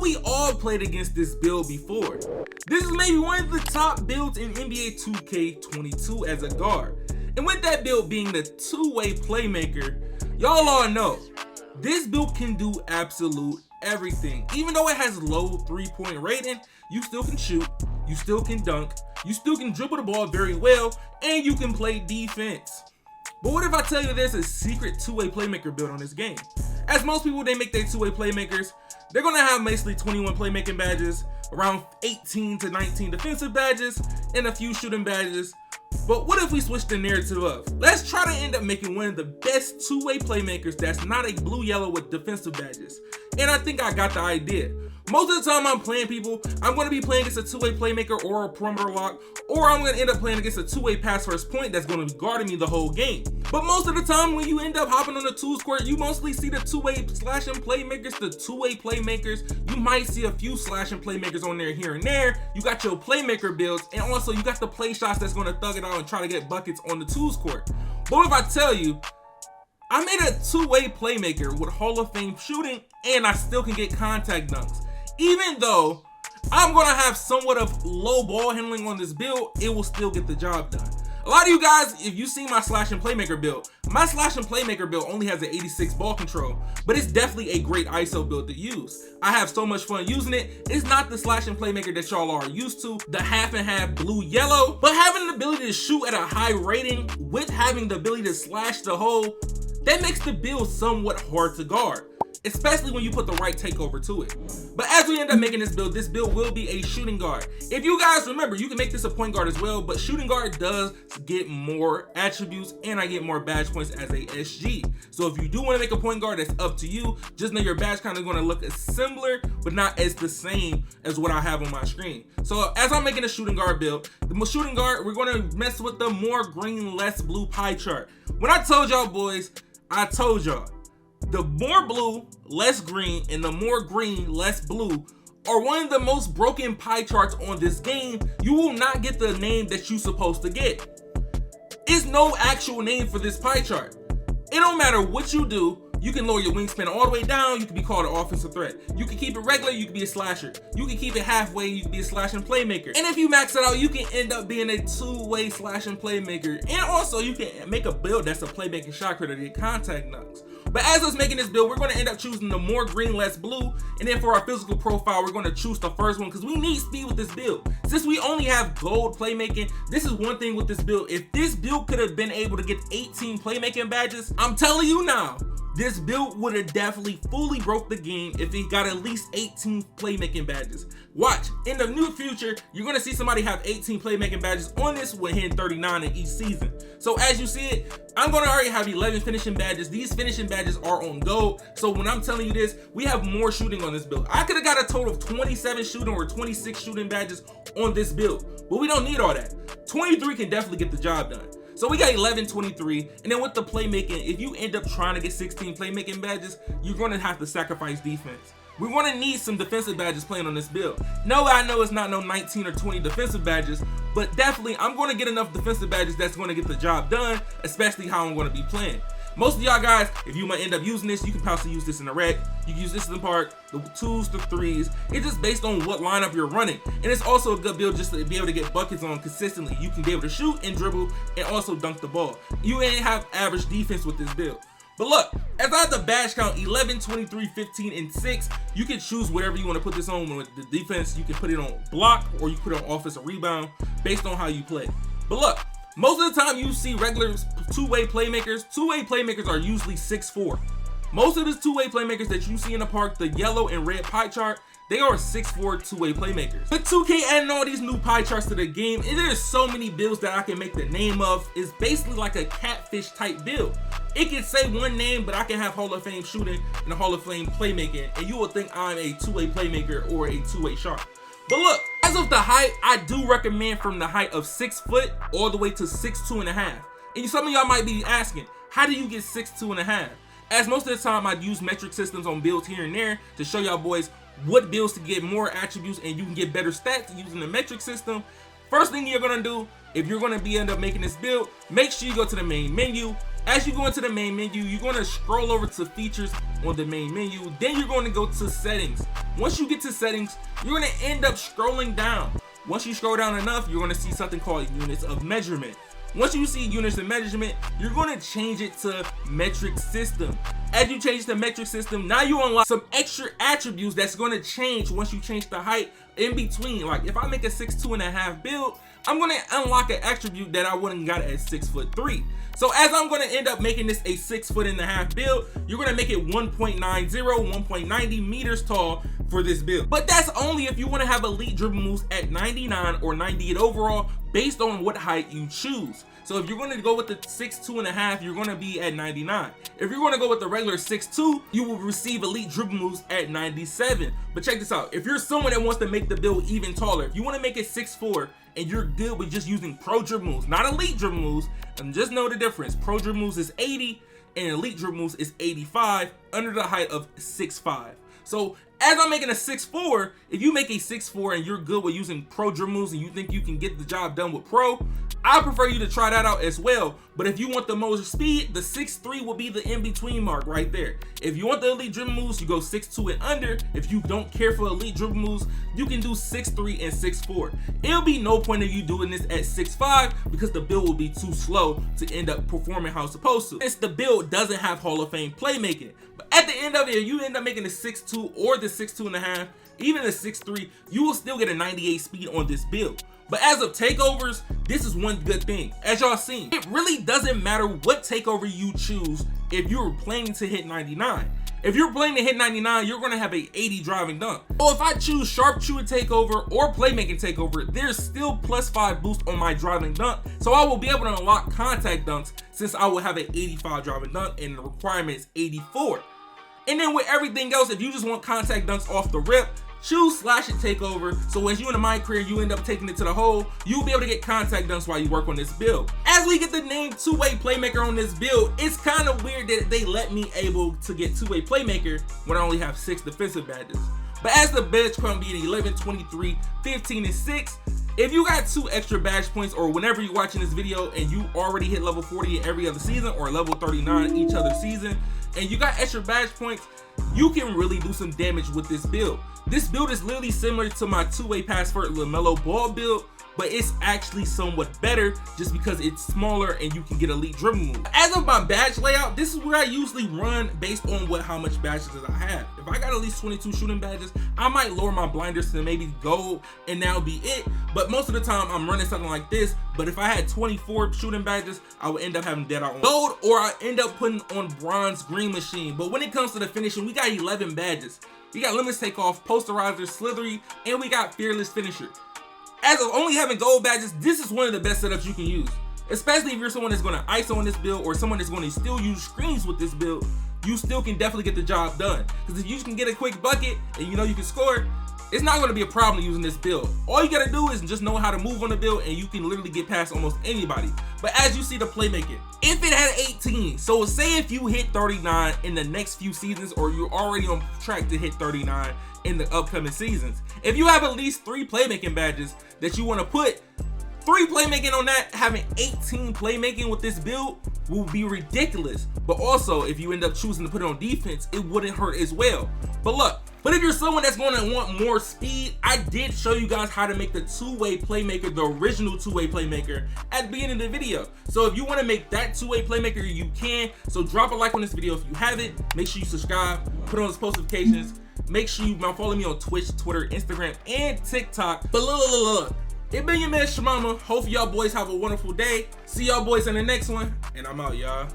we all played against this build before. This is maybe one of the top builds in NBA 2K22 as a guard. And with that build being the two-way playmaker, y'all all know, this build can do absolute everything. Even though it has low 3-point rating, you still can shoot, you still can dunk, you still can dribble the ball very well, and you can play defense. But what if I tell you there's a secret two-way playmaker build on this game? As most people, they make their two-way playmakers, they're gonna have basically 21 playmaking badges, around 18 to 19 defensive badges, and a few shooting badges. But what if we switch the narrative up? Let's try to end up making one of the best two-way playmakers that's not a blue-yellow with defensive badges. And I think I got the idea. Most of the time I'm playing people, I'm going to be playing against a two-way playmaker or a perimeter lock, or I'm going to end up playing against a two-way pass first point that's going to be guarding me the whole game. But most of the time when you end up hopping on the twos court, you mostly see the two-way slashing playmakers, the two-way playmakers. You might see a few slashing playmakers on there here and there. You got your playmaker builds, and also you got the play shots that's going to thug it out and try to get buckets on the twos court. But if I tell you, I made a two-way playmaker with Hall of Fame shooting, and I still can get contact dunks. Even though I'm gonna have somewhat of low ball handling on this build, it will still get the job done. A lot of you guys, if you see my slash and playmaker build, my slash and playmaker build only has an 86 ball control, but it's definitely a great ISO build to use. I have so much fun using it. It's not the slash and playmaker that y'all are used to, the half and half blue yellow, but having the ability to shoot at a high rating with having the ability to slash the hole, that makes the build somewhat hard to guard, especially when you put the right takeover to it. But as we end up making this build will be a shooting guard. If you guys remember, you can make this a point guard as well, but shooting guard does get more attributes and I get more badge points as a SG. So if you do want to make a point guard, that's up to you. Just know your badge kind of going to look as similar, but not as the same as what I have on my screen. So as I'm making a shooting guard build, the shooting guard, we're going to mess with the more green, less blue pie chart. When I told y'all boys, I told y'all, the more blue, less green, and the more green, less blue are one of the most broken pie charts on this game. You will not get the name that you're supposed to get. It's no actual name for this pie chart. It don't matter what you do. You can lower your wingspan all the way down, you can be called an offensive threat. You can keep it regular, you can be a slasher. You can keep it halfway, you can be a slashing playmaker. And if you max it out, you can end up being a two-way slashing playmaker. And also, you can make a build that's a playmaking shot creator to get contact knocks. But as I was making this build, we're going to end up choosing the more green, less blue. And then for our physical profile, we're going to choose the first one because we need speed with this build. Since we only have gold playmaking, this is one thing with this build. If this build could have been able to get 18 playmaking badges, I'm telling you now, this build would have definitely fully broke the game if it got at least 18 playmaking badges. Watch, in the near future, you're going to see somebody have 18 playmaking badges on this with hitting 39 in each season. So as you see it, I'm going to already have 11 finishing badges. These finishing badges are on gold. So when I'm telling you this, we have more shooting on this build. I could have got a total of 27 shooting or 26 shooting badges on this build, but we don't need all that. 23 can definitely get the job done. So we got 11, 23, and then with the playmaking, if you end up trying to get 16 playmaking badges, you're going to have to sacrifice defense. We're going to need some defensive badges playing on this build. No, I know it's not no 19 or 20 defensive badges, but definitely I'm going to get enough defensive badges that's going to get the job done, especially how I'm going to be playing. Most of y'all guys, if you might end up using this, you can possibly use this in the rec. You can use this in the park, the twos, the threes. It's just based on what lineup you're running. And it's also a good build just to be able to get buckets on consistently. You can be able to shoot and dribble and also dunk the ball. You ain't have average defense with this build. But look, as I have the badge count 11, 23, 15, and 6, you can choose whatever you want to put this on. With the defense, you can put it on block or you put it on offensive rebound based on how you play. But look, most of the time you see regular two-way playmakers are usually 6'4". Most of the two-way playmakers that you see in the park, the yellow and red pie chart, they are 6'4" two-way playmakers. With 2K adding all these new pie charts to the game, and there's so many builds that I can make the name of. It's basically like a catfish type build. It can say one name, but I can have Hall of Fame shooting and a Hall of Fame playmaking, and you will think I'm a two-way playmaker or a two-way shark. But look, as of the height, I do recommend from the height of 6 foot all the way to 6'2.5". And some of y'all might be asking, how do you get 6'2.5"? As most of the time I use metric systems on builds here and there to show y'all boys what builds to get more attributes and you can get better stats using the metric system. First thing you're gonna do, if you're gonna end up making this build, make sure you go to the main menu. As you go into the main menu, you're gonna scroll over to features on the main menu. Then you're going to go to settings. Once you get to settings, you're gonna end up scrolling down. Once you scroll down enough, you're gonna see something called units of measurement. Once you see units of measurement, you're gonna change it to metric system. As you change the metric system, now you unlock some extra attributes that's gonna change once you change the height in between. Like if I make a 6'2.5" build, I'm gonna unlock an attribute that I wouldn't got at 6'3". So as I'm gonna end up making this a 6'1.5" build, you're gonna make it 1.90, 1.90 meters tall for this build. But that's only if you wanna have elite dribble moves at 99 or 98 overall based on what height you choose. So if you're gonna go with the 6'2.5", you're gonna be at 99. If you're gonna go with the regular 6'2", you will receive elite dribble moves at 97. But check this out, if you're someone that wants to make the build even taller, if you wanna make it 6'4", and you're good with just using pro dribble moves, not elite dribble moves, and just know the difference. Pro dribble moves is 80 and elite dribble moves is 85 under the height of 6'5". So as I'm making a 6'4", if you make a 6'4" and you're good with using pro dribble moves and you think you can get the job done with pro, I prefer you to try that out as well. But if you want the most speed, the 6'3" will be the in-between mark right there. If you want the elite dribble moves, you go 6'2" and under. If you don't care for elite dribble moves, you can do 6'3" and 6'4". It'll be no point of you doing this at 6'5" because the build will be too slow to end up performing how it's supposed to. Since the build doesn't have Hall of Fame playmaking. But at the end of it, if you end up making the 6'2" or the 6'2.5", even the 6'3", you will still get a 98 speed on this build. But as of takeovers, this is one good thing. As y'all seen, it really doesn't matter what takeover you choose if you're planning to hit 99. If you're planning to hit 99, you're gonna have a 80 driving dunk. So if I choose sharpshooter takeover or playmaking takeover, there's still +5 boost on my driving dunk. So I will be able to unlock contact dunks since I will have an 85 driving dunk and the requirement is 84. And then with everything else, if you just want contact dunks off the rip, choose slash and takeover. So as you in the my career, you end up taking it to the hole, you'll be able to get contact dunks while you work on this build. As we get the name two-way playmaker on this build, it's kind of weird that they let me able to get two-way playmaker when I only have 6 defensive badges. But as the badge count being 11, 23, 15, and 6, if you got 2 extra badge points or whenever you're watching this video and you already hit level 40 in every other season or level 39 each other season, and you got extra badge points, you can really do some damage with this build. This build is literally similar to my two-way password LaMelo Ball build, but it's actually somewhat better just because it's smaller and you can get elite dribble moves. As of my badge layout, this is where I usually run based on how much badges I have. If I got at least 22 shooting badges, I might lower my blinders to maybe gold and that'll be it. But most of the time I'm running something like this. But if I had 24 shooting badges, I would end up having dead out on gold, or I end up putting on bronze green machine. But when it comes to the finishing, we got 11 badges. We got Limitless Takeoff, Posterizer, Slithery, and we got Fearless Finisher. As of only having gold badges, this is one of the best setups you can use. Especially if you're someone that's going to ISO on this build or someone that's going to still use screens with this build, you still can definitely get the job done. Because if you can get a quick bucket and you know you can score, it's not going to be a problem using this build. All you got to do is just know how to move on the build and you can literally get past almost anybody. But as you see the playmaking, if it had 18, so say if you hit 39 in the next few seasons or you're already on track to hit 39 in the upcoming seasons, if you have at least 3 playmaking badges that you want to put, 3 playmaking on that, having 18 playmaking with this build will be ridiculous. But also, if you end up choosing to put it on defense, it wouldn't hurt as well. But look, but if you're someone that's going to want more speed, I did show you guys how to make the two-way playmaker, the original two-way playmaker, at the beginning of the video. So if you want to make that two-way playmaker, you can. So drop a like on this video if you haven't. Make sure you subscribe, put on those post notifications. Make sure you follow me on Twitch, Twitter, Instagram, and TikTok. But look. It been your man ChaMoma. Hopefully y'all boys have a wonderful day. See y'all boys in the next one, and I'm out, y'all.